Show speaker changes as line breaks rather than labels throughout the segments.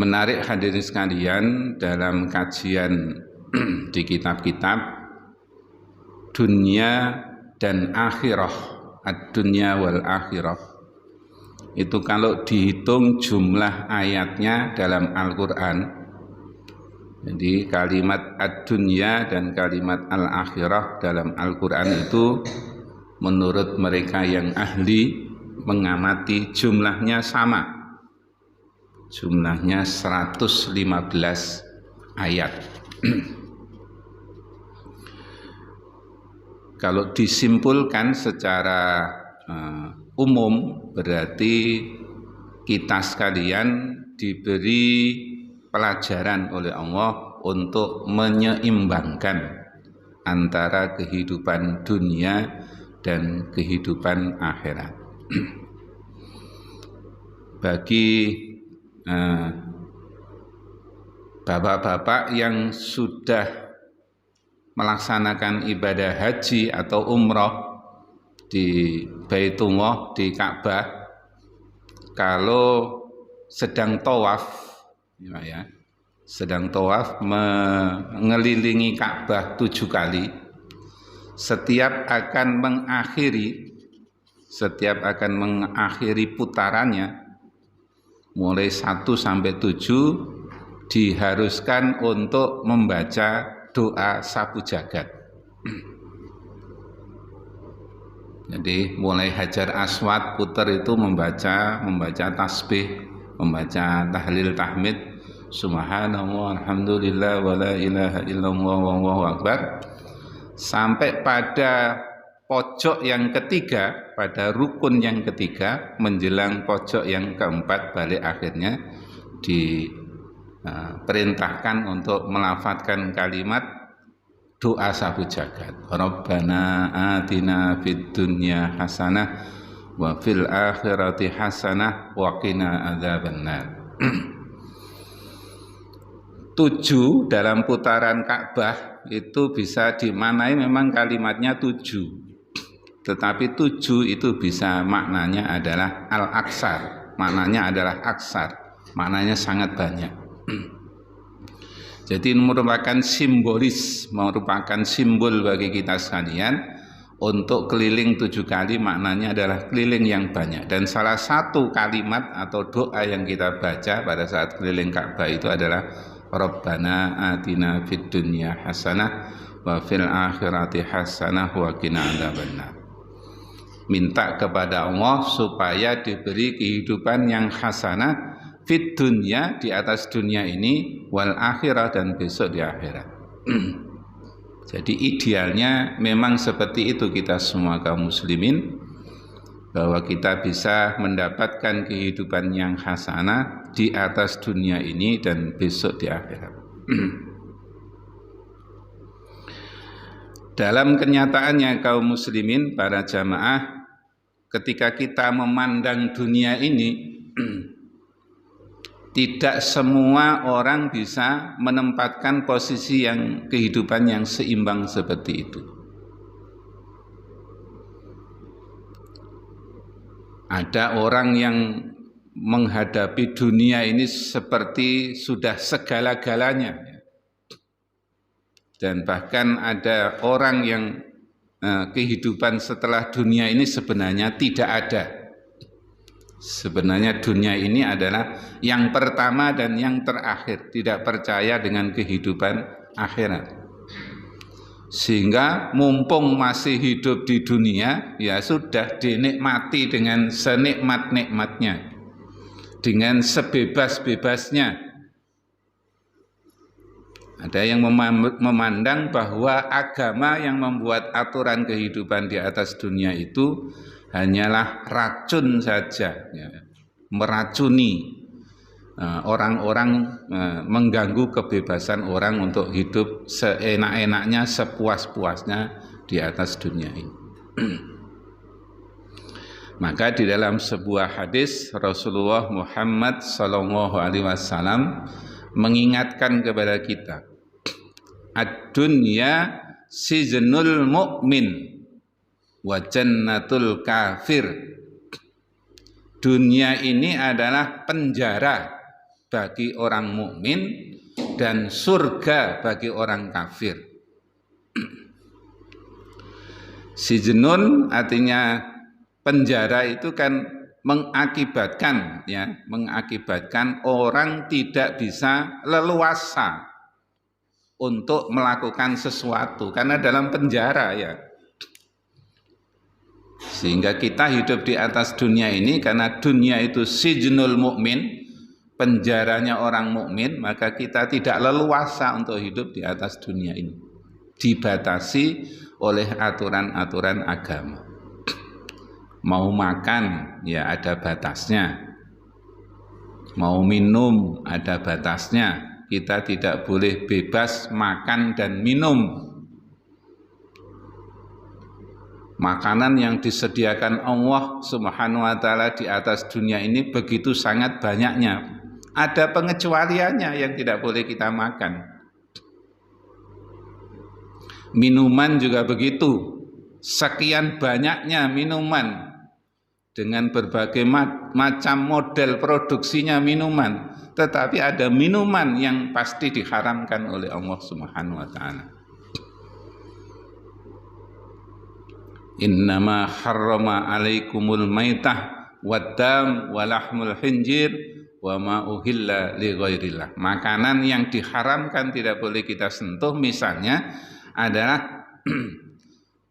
Menarik hadirin sekalian, dalam kajian di kitab-kitab dunia dan akhirah, ad-dunya wal akhirah, itu kalau dihitung jumlah ayatnya dalam Al-Quran, jadi kalimat ad-dunya dan kalimat al-akhirah dalam Al-Quran itu menurut mereka yang ahli mengamati jumlahnya sama, jumlahnya 115 ayat. Kalau disimpulkan secara umum, berarti kita sekalian diberi pelajaran oleh Allah untuk menyeimbangkan antara kehidupan dunia dan kehidupan akhirat. Bagi bapak-bapak yang sudah melaksanakan ibadah haji atau umroh di Baitullah, di Ka'bah, kalau sedang tawaf, ya, sedang tawaf mengelilingi Ka'bah 7 kali, setiap akan mengakhiri putarannya mulai 1 sampai 7 diharuskan untuk membaca doa sapu jagat. Jadi mulai Hajar Aswad putar itu membaca tasbih, membaca tahlil tahmid, subhanallah, alhamdulillah, wala ilaha illallah, wallahu akbar, sampai pada pojok yang ketiga, pada rukun yang ketiga, menjelang pojok yang keempat balik akhirnya, diperintahkan untuk melafadzkan kalimat doa sapu jagat. Rabbana atina fid dunya hasanah wa fil akhirati hasanah wa qina adzabannar. 7 dalam putaran Ka'bah itu bisa dimaknai memang kalimatnya 7, tetapi 7 itu bisa maknanya adalah al-aksar, maknanya adalah aksar, maknanya sangat banyak. Jadi merupakan simbolis, merupakan simbol bagi kita sekalian untuk keliling 7 kali, maknanya adalah keliling yang banyak. Dan salah satu kalimat atau doa yang kita baca pada saat keliling Ka'bah itu adalah Rabbana atina fid dunya hasanah wa fil akhirati hasanah wa qina adzabannar. Minta kepada Allah supaya diberi kehidupan yang hasanah fit dunya, di atas dunia ini, wal akhirah, dan besok di akhirat. Jadi idealnya memang seperti itu kita semua kaum muslimin, bahwa kita bisa mendapatkan kehidupan yang hasanah di atas dunia ini dan besok di akhirat. Dalam kenyataannya kaum muslimin, para jamaah, ketika kita memandang dunia ini, tidak semua orang bisa menempatkan posisi yang kehidupan yang seimbang seperti itu. Ada orang yang menghadapi dunia ini seperti sudah segala-galanya, dan bahkan ada orang yang kehidupan setelah dunia ini sebenarnya tidak ada. Sebenarnya dunia ini adalah yang pertama dan yang terakhir, tidak percaya dengan kehidupan akhirat. Sehingga mumpung masih hidup di dunia, ya sudah dinikmati dengan senikmat-nikmatnya, dengan sebebas-bebasnya. Ada yang memandang bahwa agama yang membuat aturan kehidupan di atas dunia itu hanyalah racun saja, ya, meracuni orang-orang, mengganggu kebebasan orang untuk hidup seenak-enaknya, sepuas-puasnya di atas dunia ini. Maka di dalam sebuah hadis Rasulullah Muhammad SAW mengingatkan kepada kita, ad-dunya siznul mu'min wa jannatul kafir. Dunia ini adalah penjara bagi orang mukmin dan surga bagi orang kafir. Sijnun artinya penjara itu kan mengakibatkan orang tidak bisa leluasa untuk melakukan sesuatu karena dalam penjara ya. Sehingga kita hidup di atas dunia ini karena dunia itu sijnul mukmin, penjaranya orang mukmin, maka kita tidak leluasa untuk hidup di atas dunia ini. Dibatasi oleh aturan-aturan agama. Mau makan ya ada batasnya. Mau minum ada batasnya. Kita tidak boleh bebas makan dan minum. Makanan yang disediakan Allah Subhanahu wa taala di atas dunia ini begitu sangat banyaknya. Ada pengecualiannya yang tidak boleh kita makan. Minuman juga begitu. Sekian banyaknya minuman dengan berbagai macam model produksinya minuman. Tetapi ada minuman yang pasti diharamkan oleh Allah Subhanahu wa taala. Innama harrama alaikumul maitah waddam walahmul khinjir wa ma uhilla li ghairillah. Makanan yang diharamkan tidak boleh kita sentuh misalnya adalah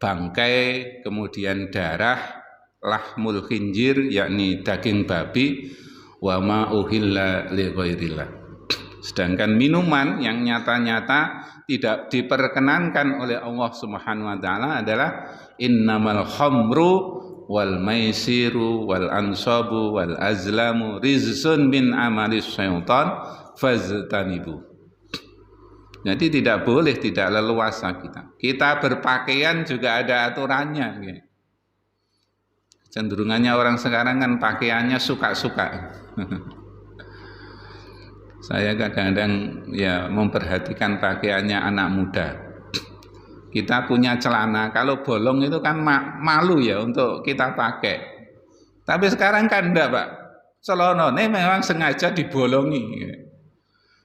bangkai, kemudian darah, lahmul khinjir yakni daging babi, wa ma uhilla li ghairillah. Sedangkan minuman yang nyata-nyata tidak diperkenankan oleh Allah Subhanahu wa taala adalah innamal khamru wal maisiru wal ansabu wal azlamu rizsun min amalis syaitan faztanibu. Jadi tidak boleh tidak leluasa kita. Kita berpakaian juga ada aturannya. Cenderungannya orang sekarang kan pakaiannya suka-suka. Saya kadang-kadang ya memperhatikan pakaiannya anak muda. Kita punya celana, kalau bolong itu kan malu ya untuk kita pakai. Tapi sekarang kan enggak, Pak. Celana ini memang sengaja dibolongi.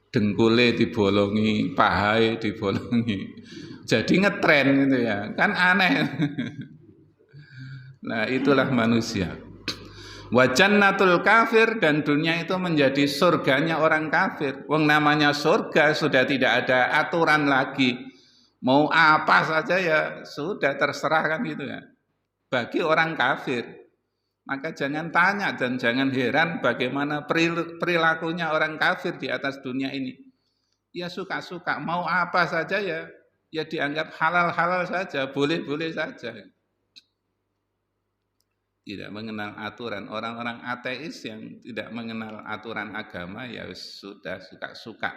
Dengkule dibolongi, pahai dibolongi. Jadi ngetren gitu ya. Kan aneh. Nah, itulah manusia. Wa jannatul kafir, dan dunia itu menjadi surganya orang kafir. Wong namanya surga sudah tidak ada aturan lagi. Mau apa saja ya sudah terserah kan gitu ya. Bagi orang kafir. Maka jangan tanya dan jangan heran bagaimana perilakunya orang kafir di atas dunia ini. Ya suka-suka, mau apa saja ya dianggap halal-halal saja, boleh-boleh saja. Tidak mengenal aturan. Orang-orang ateis yang tidak mengenal aturan agama ya sudah suka-suka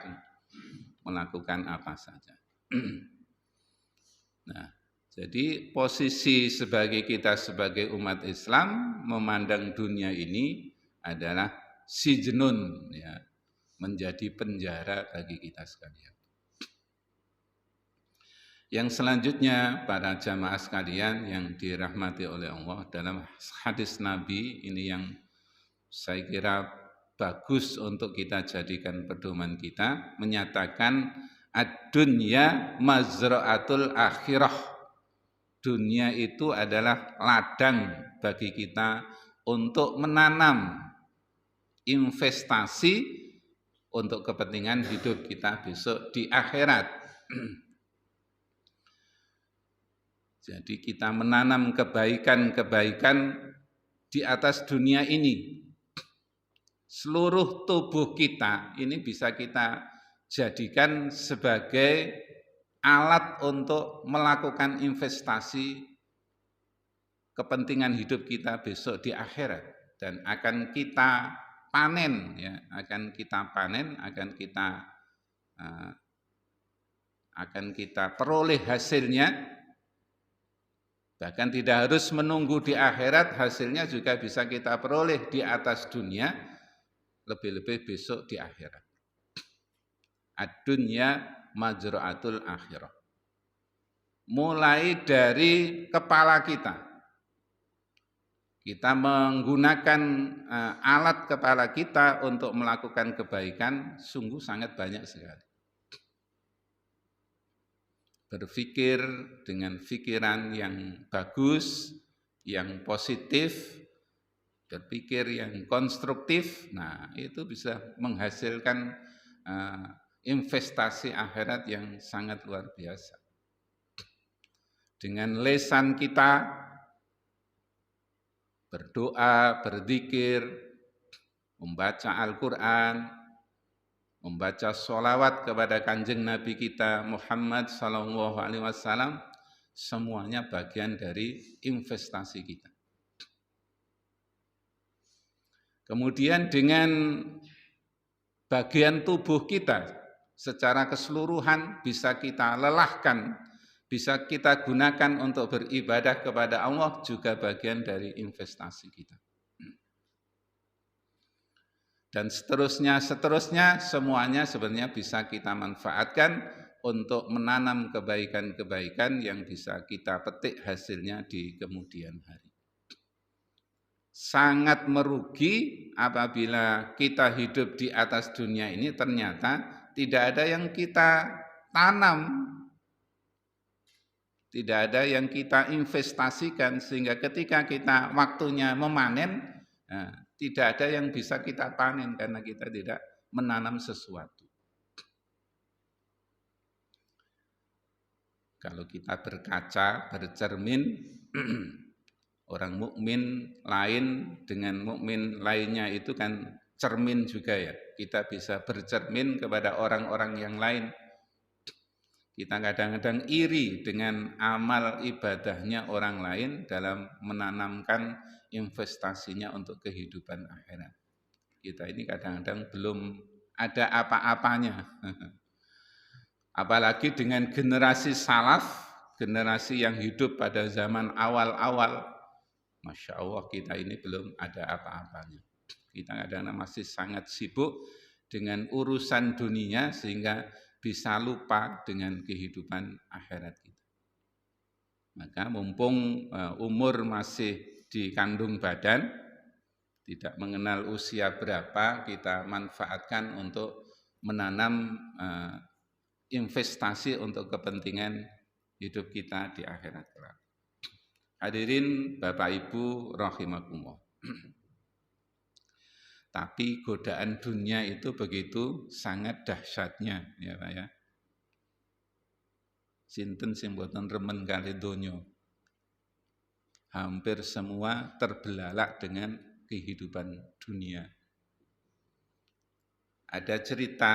melakukan apa saja. Nah, jadi posisi kita sebagai umat Islam memandang dunia ini adalah sijnun, ya, menjadi penjara bagi kita sekalian. Yang selanjutnya para jamaah sekalian yang dirahmati oleh Allah, dalam hadis Nabi ini yang saya kira bagus untuk kita jadikan pedoman kita, menyatakan ad-dunya mazra'atul akhirah. Dunia itu adalah ladang bagi kita untuk menanam investasi untuk kepentingan hidup kita besok di akhirat. Jadi kita menanam kebaikan-kebaikan di atas dunia ini. Seluruh tubuh kita ini bisa kita jadikan sebagai alat untuk melakukan investasi kepentingan hidup kita besok di akhirat, dan akan kita panen, ya, akan kita peroleh hasilnya. Bahkan tidak harus menunggu di akhirat, hasilnya juga bisa kita peroleh di atas dunia, lebih-lebih besok di akhirat. Ad-dunya majra'atul akhirah. Mulai dari kepala kita. Kita menggunakan alat kepala kita untuk melakukan kebaikan sungguh sangat banyak sekali. Berpikir dengan pikiran yang bagus, yang positif, berpikir yang konstruktif, nah itu bisa menghasilkan investasi akhirat yang sangat luar biasa. Dengan lisan kita berdoa, berzikir, membaca Al-Quran, membaca sholawat kepada kanjeng Nabi kita Muhammad SAW, semuanya bagian dari investasi kita. Kemudian dengan bagian tubuh kita secara keseluruhan bisa kita lelahkan, bisa kita gunakan untuk beribadah kepada Allah, juga bagian dari investasi kita. Dan seterusnya semuanya sebenarnya bisa kita manfaatkan untuk menanam kebaikan-kebaikan yang bisa kita petik hasilnya di kemudian hari. Sangat merugi apabila kita hidup di atas dunia ini ternyata tidak ada yang kita tanam, tidak ada yang kita investasikan, sehingga ketika kita waktunya memanen, tidak ada yang bisa kita panen karena kita tidak menanam sesuatu. Kalau kita berkaca, bercermin, orang mukmin lain dengan mukmin lainnya itu kan cermin juga ya. Kita bisa bercermin kepada orang-orang yang lain. Kita kadang-kadang iri dengan amal ibadahnya orang lain dalam menanamkan investasinya untuk kehidupan akhirat. Kita ini kadang-kadang belum ada apa-apanya. Apalagi dengan generasi salaf, generasi yang hidup pada zaman awal-awal, Masya Allah kita ini belum ada apa-apanya. Kita kadang-kadang masih sangat sibuk dengan urusan dunia sehingga bisa lupa dengan kehidupan akhirat kita. Maka mumpung umur masih di kandung badan, tidak mengenal usia berapa, kita manfaatkan untuk menanam investasi untuk kepentingan hidup kita di akhirat kelak. Hadirin Bapak Ibu rahimakumullah. Tapi godaan dunia itu begitu sangat dahsyatnya, ya Pak ya. Sinten sing mboten remen kali donya. Hampir semua terbelalak dengan kehidupan dunia. Ada cerita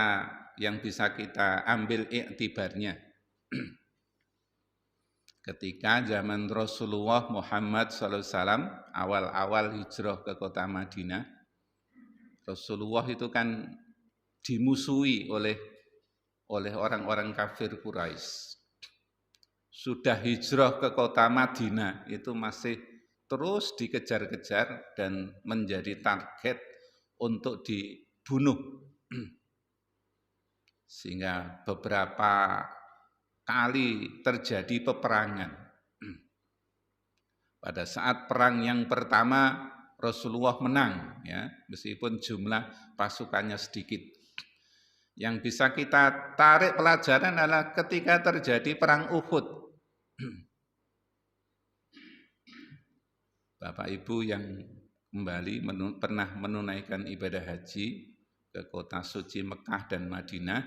yang bisa kita ambil iktibarnya. Ketika zaman Rasulullah Muhammad SAW awal-awal hijrah ke kota Madinah, Rasulullah itu kan dimusuhi oleh orang-orang kafir Quraisy. Sudah hijrah ke kota Madinah itu masih terus dikejar-kejar dan menjadi target untuk dibunuh. Sehingga beberapa kali terjadi peperangan. Pada saat perang yang pertama Rasulullah menang, ya, meskipun jumlah pasukannya sedikit. Yang bisa kita tarik pelajaran adalah ketika terjadi perang Uhud. Bapak Ibu yang kembali pernah menunaikan ibadah haji ke kota suci Mekah dan Madinah,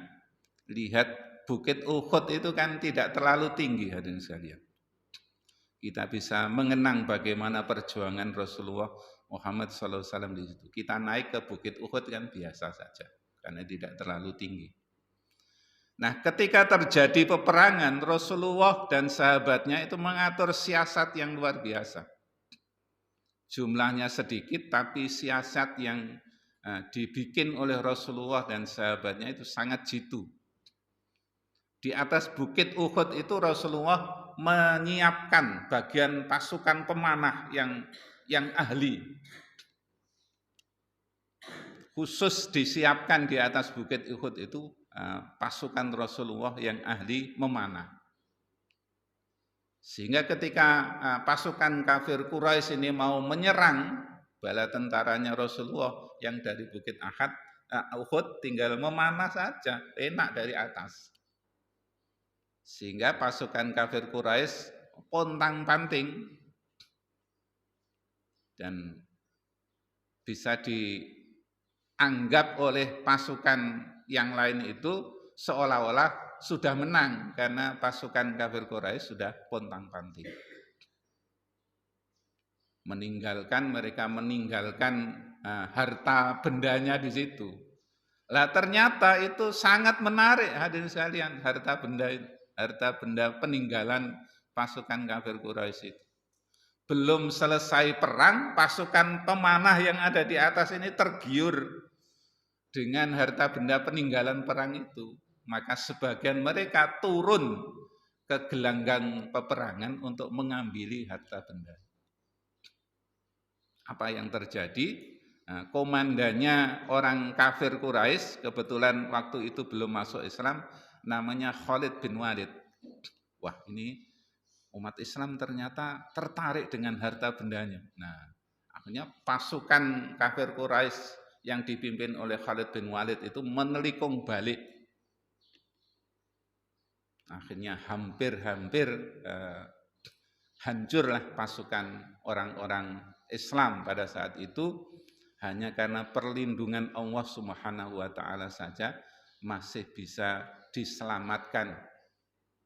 lihat Bukit Uhud itu kan tidak terlalu tinggi, hadirin sekalian. Kita bisa mengenang bagaimana perjuangan Rasulullah Muhammad SAW di situ. Kita naik ke Bukit Uhud kan biasa saja, karena tidak terlalu tinggi. Nah, ketika terjadi peperangan, Rasulullah dan sahabatnya itu mengatur siasat yang luar biasa. Jumlahnya sedikit, tapi siasat yang dibikin oleh Rasulullah dan sahabatnya itu sangat jitu. Di atas Bukit Uhud itu Rasulullah menyiapkan bagian pasukan pemanah yang ahli. Khusus disiapkan di atas Bukit Uhud itu pasukan Rasulullah yang ahli memanah. Sehingga ketika pasukan kafir Quraisy ini mau menyerang bala tentaranya Rasulullah yang dari Bukit Uhud tinggal memanah saja, enak dari atas. Sehingga pasukan kafir Quraisy pontang-panting dan bisa dianggap oleh pasukan yang lain itu seolah-olah sudah menang karena pasukan kafir Quraisy sudah pontang-panting. Mereka meninggalkan harta bendanya di situ. Lah ternyata itu sangat menarik hadirin sekalian, harta benda peninggalan pasukan kafir Quraisy itu. Belum selesai perang, pasukan pemanah yang ada di atas ini tergiur dengan harta benda peninggalan perang itu. Maka sebagian mereka turun ke gelanggang peperangan untuk mengambil harta benda. Apa yang terjadi? Nah, komandannya orang kafir Quraisy, kebetulan waktu itu belum masuk Islam, namanya Khalid bin Walid. Wah, ini umat Islam ternyata tertarik dengan harta bendanya. Nah, akhirnya pasukan kafir Quraisy yang dipimpin oleh Khalid bin Walid itu menelikung balik. Akhirnya hampir-hampir hancurlah pasukan orang-orang Islam pada saat itu, hanya karena perlindungan Allah Subhanahu wa taala saja masih bisa diselamatkan,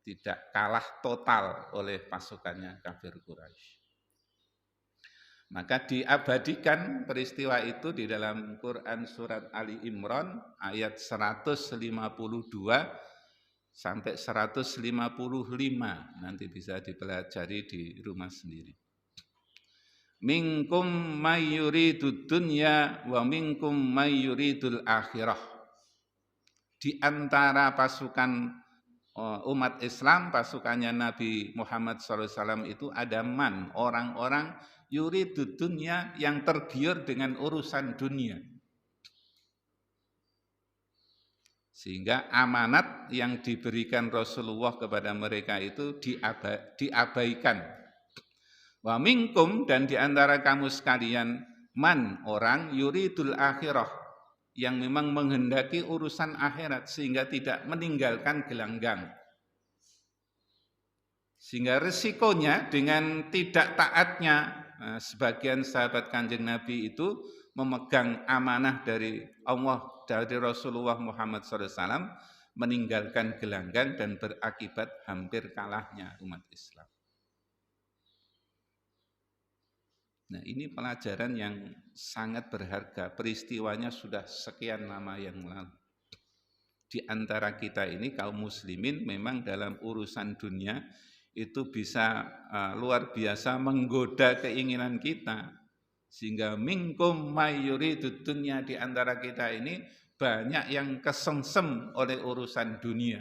tidak kalah total oleh pasukannya kafir Quraisy. Maka diabadikan peristiwa itu di dalam Quran surat Ali Imran ayat 152 sampai 155, nanti bisa dipelajari di rumah sendiri. Minkum may yuridud dunya wa minkum may yuridul akhirah. Di antara pasukan umat Islam, pasukannya Nabi Muhammad SAW itu ada man, orang-orang yuridud dunya yang tergiur dengan urusan dunia. Sehingga amanat yang diberikan Rasulullah kepada mereka itu diabaikan. Wa minkum, dan diantara kamu sekalian, man, orang yuridul akhirah, yang memang menghendaki urusan akhirat sehingga tidak meninggalkan gelanggang. Sehingga resikonya dengan tidak taatnya sebagian sahabat Kanjeng Nabi itu memegang amanah dari Allah, dari Rasulullah Muhammad SAW, meninggalkan gelanggang dan berakibat hampir kalahnya umat Islam. Nah, ini pelajaran yang sangat berharga. Peristiwanya sudah sekian lama yang lalu. Di antara kita ini kaum muslimin memang dalam urusan dunia itu bisa luar biasa menggoda keinginan kita. Sehingga minkum mayyuridud dunya, di antara kita ini banyak yang kesengsem oleh urusan dunia.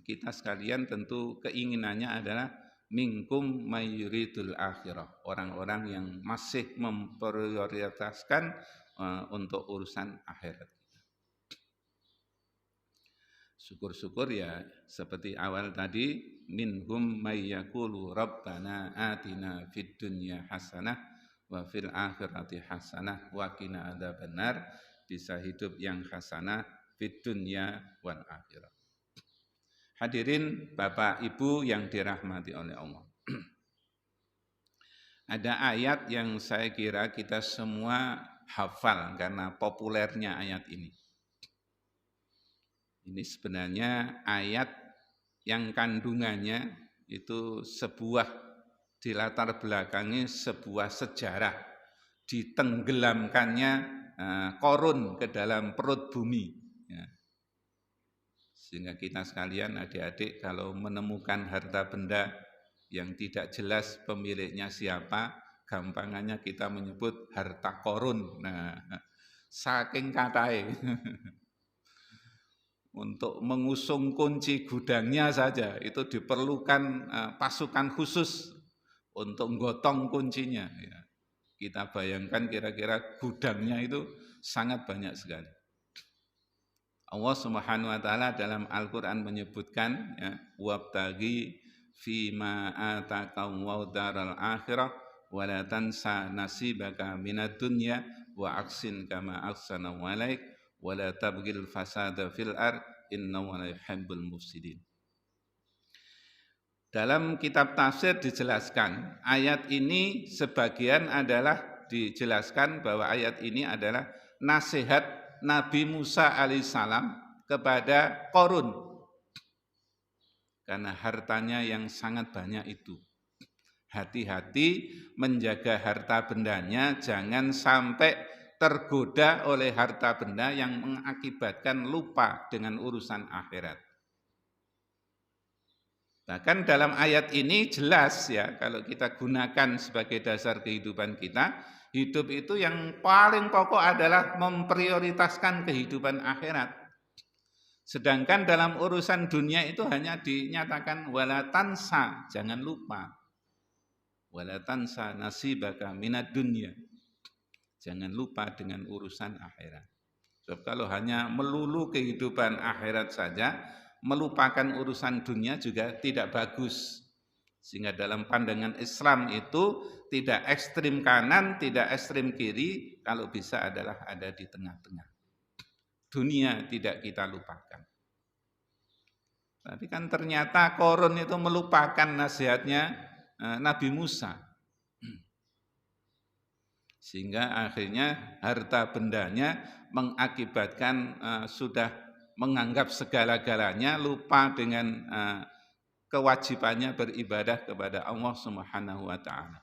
Kita sekalian tentu keinginannya adalah minkum mayyuridul akhirah, orang-orang yang masih memprioritaskan untuk urusan akhirat. Syukur-syukur ya seperti awal tadi, minhum may yaqulu rabbana atina fid dunya hasanah wa fil akhirati hasanah wa qina adzabannar, bisa hidup yang hasanah fid dunya wal akhirah. Hadirin Bapak Ibu yang dirahmati oleh Allah. Ada ayat yang saya kira kita semua hafal karena populernya ayat ini. Ini sebenarnya ayat yang kandungannya itu dilatar belakangi sebuah sejarah, ditenggelamkannya Korun ke dalam perut bumi. Ya. Sehingga kita sekalian adik-adik kalau menemukan harta benda yang tidak jelas pemiliknya siapa, gampangannya kita menyebut harta Korun. Nah, saking katai. Untuk mengusung kunci gudangnya saja itu diperlukan pasukan khusus untuk menggotong kuncinya. Ya. Kita bayangkan kira-kira gudangnya itu sangat banyak sekali. Allah Subhanahu wa taala dalam Al-Qur'an menyebutkan ya, wabtaghi fima ataqallahu daral akhirah wa la tansa nasibaka minad dunya wa aksin kama ahsana alaik wa la tabghil fasada fil ard innahu la yuhibbul mufsidin. Dalam kitab tafsir dijelaskan ayat ini sebagian adalah dijelaskan bahwa ayat ini adalah nasihat Nabi Musa alaihissalam kepada Qarun karena hartanya yang sangat banyak itu. Hati-hati menjaga harta bendanya, jangan sampai tergoda oleh harta benda yang mengakibatkan lupa dengan urusan akhirat. Bahkan dalam ayat ini jelas ya, kalau kita gunakan sebagai dasar kehidupan kita, hidup itu yang paling pokok adalah memprioritaskan kehidupan akhirat. Sedangkan dalam urusan dunia itu hanya dinyatakan wala tansa, jangan lupa. Wala tansa nasibaka minad dunya. Jangan lupa dengan urusan akhirat. Sebab kalau hanya melulu kehidupan akhirat saja, melupakan urusan dunia juga tidak bagus. Sehingga dalam pandangan Islam itu tidak ekstrim kanan, tidak ekstrim kiri, kalau bisa adalah ada di tengah-tengah. Dunia tidak kita lupakan. Tapi kan ternyata Qarun itu melupakan nasihatnya Nabi Musa. Sehingga akhirnya harta bendanya mengakibatkan sudah menganggap segala-galanya, lupa dengan kewajibannya beribadah kepada Allah Subhanahu wa taala.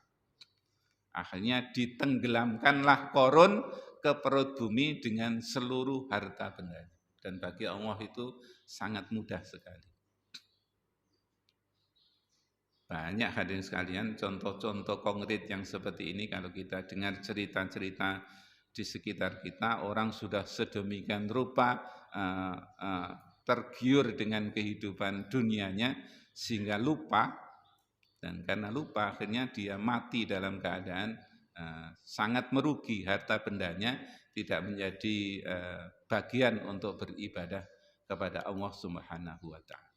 Akhirnya ditenggelamkanlah Qarun ke perut bumi dengan seluruh harta bendanya. Dan bagi Allah itu sangat mudah sekali. Banyak hadirin sekalian contoh-contoh konkret yang seperti ini kalau kita dengar cerita-cerita di sekitar kita, orang sudah sedemikian rupa tergiur dengan kehidupan dunianya sehingga lupa, dan karena lupa akhirnya dia mati dalam keadaan sangat merugi, harta bendanya tidak menjadi bagian untuk beribadah kepada Allah Subhanahu wa taala.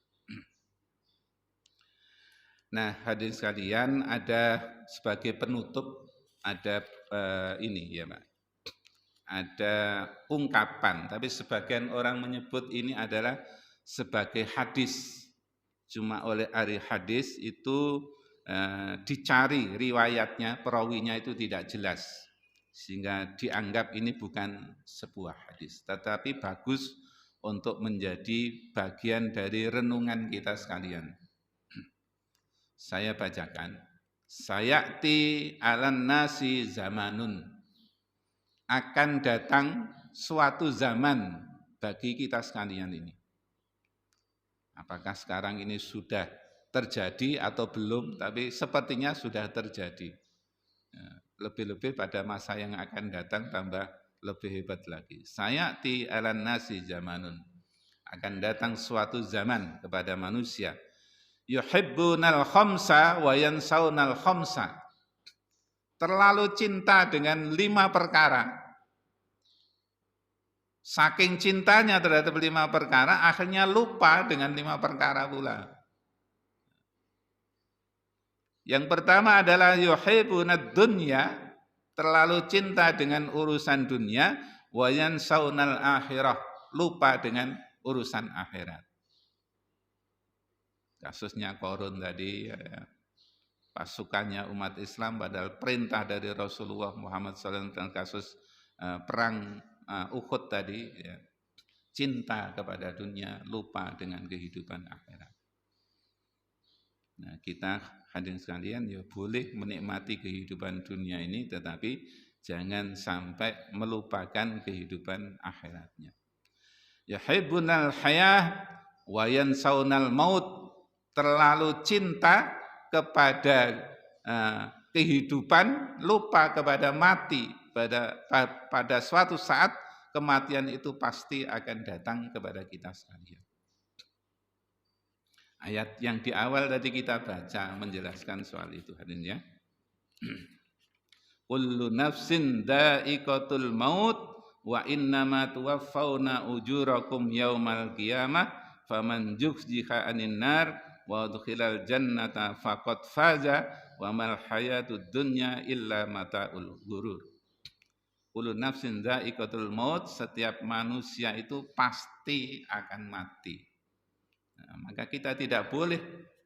Nah, hadirin sekalian, ada sebagai penutup ada ini ya, Pak. Ada ungkapan, tapi sebagian orang menyebut ini adalah sebagai hadis. Cuma oleh ahli hadis itu dicari riwayatnya, perawinya itu tidak jelas. Sehingga dianggap ini bukan sebuah hadis, tetapi bagus untuk menjadi bagian dari renungan kita sekalian. Saya bacakan. Sayati alan nasi zamanun. Akan datang suatu zaman bagi kita sekalian ini. Apakah sekarang ini sudah terjadi atau belum, tapi sepertinya sudah terjadi. Lebih-lebih pada masa yang akan datang tambah lebih hebat lagi. Sayati alan nasi zamanun. Akan datang suatu zaman kepada manusia. Yuhibbunal khamsa wa yansaunal khamsa. Terlalu cinta dengan 5 perkara. Saking cintanya terhadap 5 perkara, akhirnya lupa dengan 5 perkara pula. Yang pertama adalah yuhibbunad dunya, terlalu cinta dengan urusan dunia, wa yansaunal akhirah, lupa dengan urusan akhirat. Kasusnya Qarun tadi, ya, pasukannya umat Islam padahal perintah dari Rasulullah Muhammad SAW dan kasus perang Uhud tadi, ya, cinta kepada dunia, lupa dengan kehidupan akhirat. Nah, kita hadirin sekalian ya boleh menikmati kehidupan dunia ini, tetapi jangan sampai melupakan kehidupan akhiratnya. Yuhibbunal hayah wa yansaunal maut. Terlalu cinta kepada kehidupan, lupa kepada mati. Pada suatu saat kematian itu pasti akan datang kepada kita sekalian. Ayat yang di awal tadi kita baca menjelaskan soal itu, hadirin ya. Kullu nafsin dha'iqatul maut wa innama tuwaffawna ujurakum yaumal qiyamah faman zuhziha 'anil nar wa udkhilal jannata faqad faza wa mal hayatud dunya illa mataul ghurur. Kullu nafsin dha'iqatul maut, setiap manusia itu pasti akan mati. Nah, maka kita tidak boleh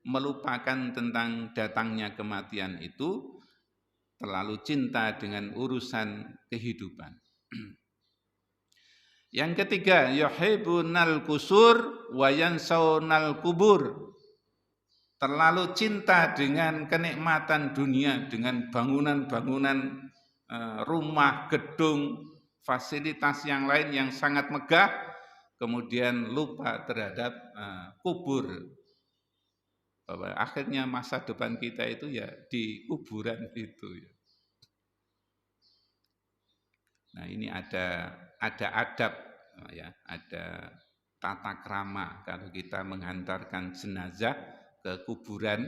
melupakan tentang datangnya kematian itu, terlalu cinta dengan urusan kehidupan. Yang ketiga, yuhibbunal qusur wa yansawnal kubur. Terlalu cinta dengan kenikmatan dunia, dengan bangunan-bangunan rumah, gedung, fasilitas yang lain yang sangat megah, kemudian lupa terhadap kubur. Bahwa akhirnya masa depan kita itu ya di kuburan itu. Nah, ini ada adab, ya, ada tata krama kalau kita menghantarkan jenazah ke kuburan.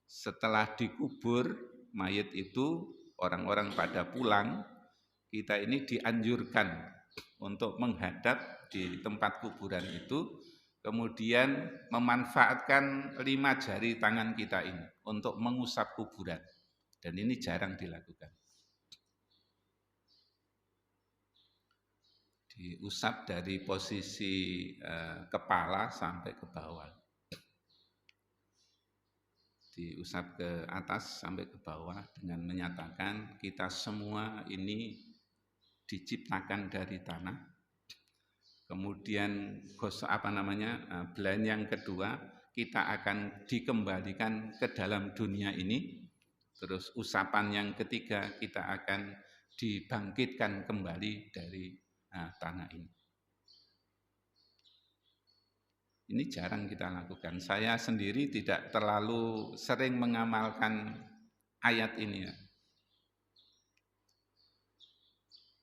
Setelah dikubur mayit itu, orang-orang pada pulang, kita ini dianjurkan untuk menghadap di tempat kuburan itu, kemudian memanfaatkan 5 jari tangan kita ini untuk mengusap kuburan. Dan ini jarang dilakukan. Diusap dari posisi kepala sampai ke bawah. Diusap ke atas sampai ke bawah dengan menyatakan kita semua ini diciptakan dari tanah. Kemudian belahan yang kedua, kita akan dikembalikan ke dalam dunia ini. Terus usapan yang ketiga, kita akan dibangkitkan kembali dari tanah ini. Ini jarang kita lakukan. Saya sendiri tidak terlalu sering mengamalkan ayat ini ya.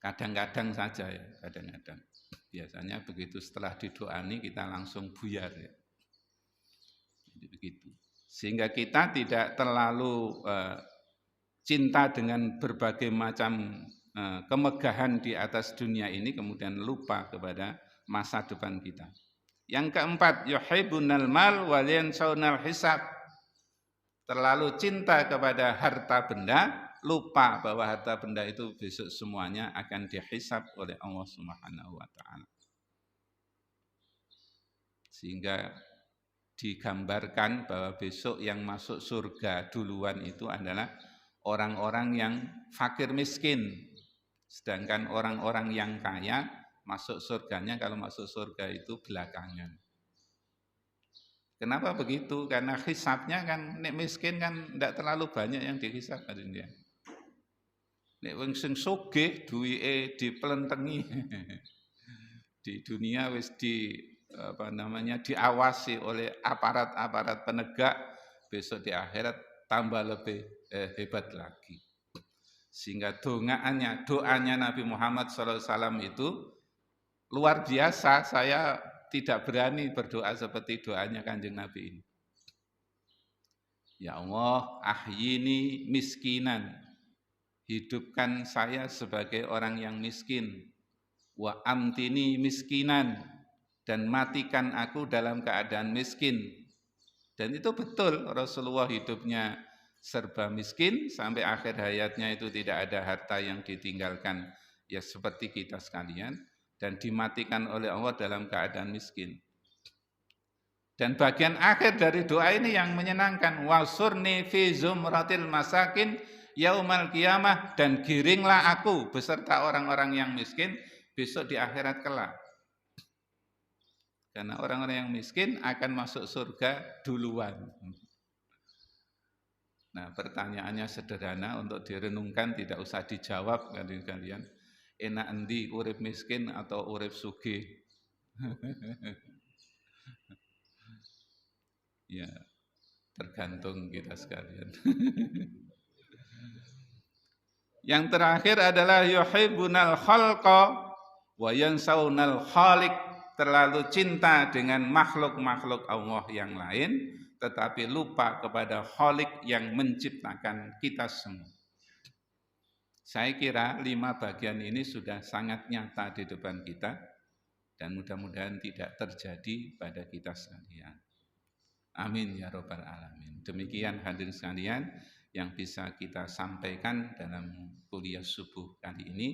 Kadang-kadang saja ya, kadang-kadang. Biasanya begitu setelah didoani kita langsung buyar ya. Jadi begitu. Sehingga kita tidak terlalu cinta dengan berbagai macam kemegahan di atas dunia ini, kemudian lupa kepada masa depan kita. Yang keempat, yuhibbunal mal wa yansawnal hisab. Terlalu cinta kepada harta benda, lupa bahwa harta benda itu besok semuanya akan dihisab oleh Allah Subhanahu wa taala. Sehingga digambarkan bahwa besok yang masuk surga duluan itu adalah orang-orang yang fakir miskin. Sedangkan orang-orang yang kaya masuk surganya, kalau masuk surga itu belakangan. Kenapa begitu? Karena hisabnya kan, nek miskin kan tidak terlalu banyak yang dihisab kan dia. Nek wong sing sugih duwike dipelentengi. Di dunia wis diawasi oleh aparat-aparat penegak, besok di akhirat tambah lebih hebat lagi. Sehingga doanya Nabi Muhammad SAW itu luar biasa. Saya tidak berani berdoa seperti doanya Kanjeng Nabi ini. Ya Allah, ahyini miskinan. Hidupkan saya sebagai orang yang miskin. Wa amtini miskinan. Dan matikan aku dalam keadaan miskin. Dan itu betul, Rasulullah hidupnya serba miskin, sampai akhir hayatnya itu tidak ada harta yang ditinggalkan, ya seperti kita sekalian, dan dimatikan oleh Allah dalam keadaan miskin. Dan bagian akhir dari doa ini yang menyenangkan, wasurni fi zumratil masakin yaumal qiyamah, dan giringlah aku beserta orang-orang yang miskin besok di akhirat kelak. Karena orang-orang yang miskin akan masuk surga duluan. Nah, pertanyaannya sederhana untuk direnungkan, tidak usah dijawab kalian. Enak endi urip miskin atau urip sugih? Ya, tergantung kita sekalian. Yang terakhir adalah yuhibbunal khalqa wa yansawnal khaliq. Terlalu cinta dengan makhluk-makhluk Allah yang lain, tetapi lupa kepada Khalik yang menciptakan kita semua. Saya kira 5 bagian ini sudah sangat nyata di depan kita dan mudah-mudahan tidak terjadi pada kita sekalian. Amin ya robbal alamin. Demikian hadirin sekalian yang bisa kita sampaikan dalam kuliah subuh kali ini.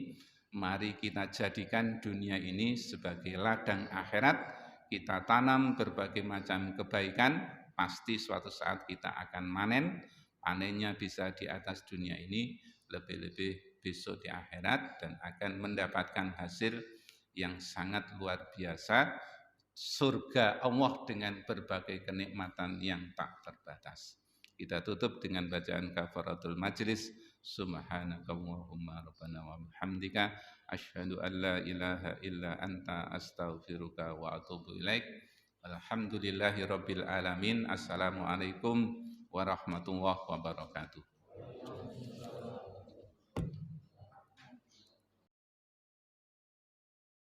Mari kita jadikan dunia ini sebagai ladang akhirat, kita tanam berbagai macam kebaikan, pasti suatu saat kita akan panennya bisa di atas dunia ini, lebih-lebih besok di akhirat, dan akan mendapatkan hasil yang sangat luar biasa, surga Allah dengan berbagai kenikmatan yang tak terbatas. Kita tutup dengan bacaan kafaratul majlis. Subhanakallahumma rabbana wa bihamdika asyhadu an la ilaha illa anta astaghfiruka wa atubu ilaik. Alhamdulillahi rabbil alamin. Assalamualaikum warahmatullahi wabarakatuh.